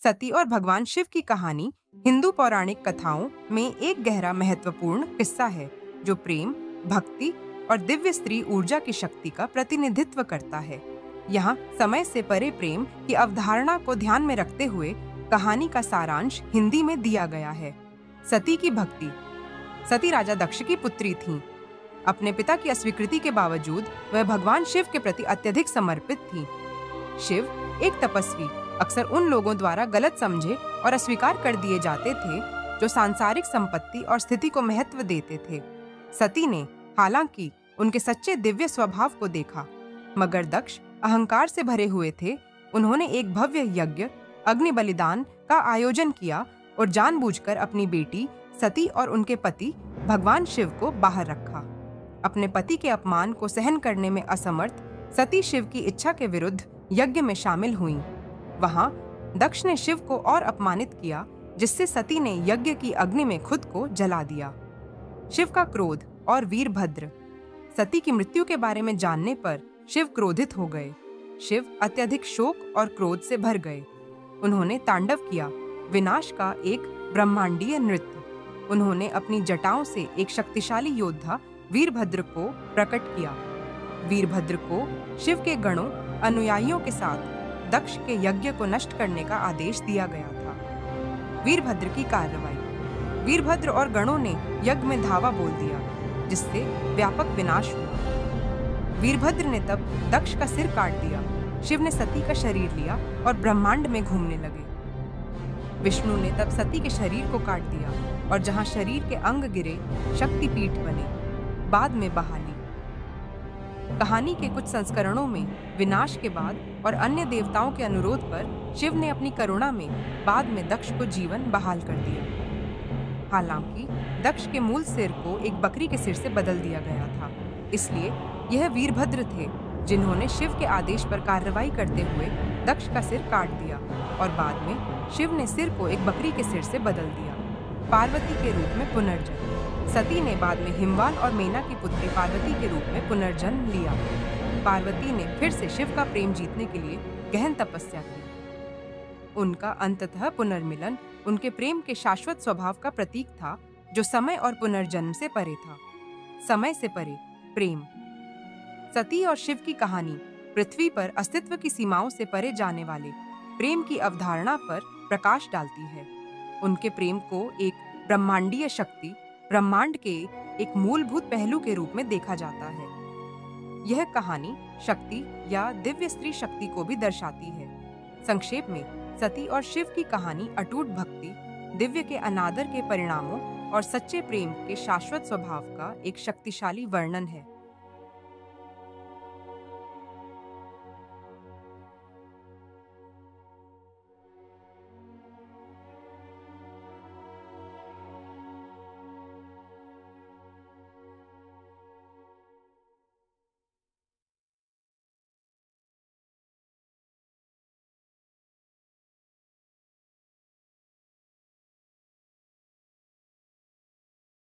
सती और भगवान शिव की कहानी हिंदू पौराणिक कथाओं में एक गहरा महत्वपूर्ण किस्सा है जो प्रेम, भक्ति और दिव्य स्त्री ऊर्जा की शक्ति का प्रतिनिधित्व करता है। यहाँ समय से परे प्रेम की अवधारणा को ध्यान में रखते हुए कहानी का सारांश हिंदी में दिया गया है। सती की भक्ति। सती राजा दक्ष की पुत्री थीं। अपने पिता की अस्वीकृति के बावजूद वह भगवान शिव के प्रति अत्यधिक समर्पित थीं। शिव एक तपस्वी अक्सर उन लोगों द्वारा गलत समझे और अस्वीकार कर दिए जाते थे जो सांसारिक संपत्ति और स्थिति को महत्व देते थे। सती ने हालांकि उनके सच्चे दिव्य स्वभाव को देखा, मगर दक्ष अहंकार से भरे हुए थे। उन्होंने एक भव्य यज्ञ, अग्नि बलिदान का आयोजन किया और जानबूझकर अपनी बेटी सती और उनके पति भगवान शिव को बाहर रखा। अपने पति के अपमान को सहन करने में असमर्थ सती शिव की इच्छा के विरुद्ध यज्ञ में शामिल हुईं। वहां दक्ष ने शिव को और अपमानित किया, जिससे सती ने यज्ञ की अग्नि में खुद को जला दिया। शिव का क्रोध और वीरभद्र। सती की मृत्यु के बारे में जानने पर शिव क्रोधित हो गए। शिव अत्यधिक शोक और क्रोध से भर गए। उन्होंने तांडव किया, विनाश का एक ब्रह्मांडीय नृत्य। उन्होंने अपनी जटाओं से एक शक्तिशाली योद्धा वीरभद्र को प्रकट किया। वीरभद्र को शिव के गणों अनुयायियों के साथ दक्ष के यज्ञ को नष्ट करने का आदेश दिया गया था। वीरभद्र की कार्रवाई। वीरभद्र और गणों ने यज्ञ में धावा बोल दिया, जिससे व्यापक विनाश हुआ। वीरभद्र ने तब दक्ष का सिर काट दिया। शिव ने सती का शरीर लिया और ब्रह्मांड में घूमने लगे। विष्णु ने तब सती के शरीर को काट दिया और जहां शरीर के अंग गिरे, शक्तिपीठ बने। बाद में बहाली। कहानी के कुछ संस्करणों में विनाश के बाद और अन्य देवताओं के अनुरोध पर शिव ने अपनी करुणा में बाद में दक्ष को जीवन बहाल कर दिया। हालांकि दक्ष के मूल सिर को एक बकरी के सिर से बदल दिया गया था, इसलिए यह वीरभद्र थे जिन्होंने शिव के आदेश पर कार्रवाई करते हुए दक्ष का सिर काट दिया और बाद में शिव ने सिर को एक बकरी के सिर से बदल दिया। पार्वती के रूप में पुनर्जन्म। सती ने बाद में हिमवान और मेना की पुत्री पार्वती के रूप में पुनर्जन्म लिया। पार्वती ने फिर से शिव का प्रेम जीतने के लिए गहन तपस्या की। उनका अंततः पुनर्मिलन उनके प्रेम के शाश्वत स्वभाव का प्रतीक था, जो समय और पुनर्जन्म से परे था। समय से परे प्रेम। सती और शिव की कहानी पृथ्वी पर अस्तित्व की सीमाओं से परे जाने वाले प्रेम की अवधारणा पर प्रकाश डालती है। उनके प्रेम को एक ब्रह्मांडीय शक्ति, ब्रह्मांड के एक मूलभूत पहलू के रूप में देखा जाता है। यह कहानी शक्ति या दिव्य स्त्री शक्ति को भी दर्शाती है। संक्षेप में, सती और शिव की कहानी अटूट भक्ति, दिव्य के अनादर के परिणामों और सच्चे प्रेम के शाश्वत स्वभाव का एक शक्तिशाली वर्णन है।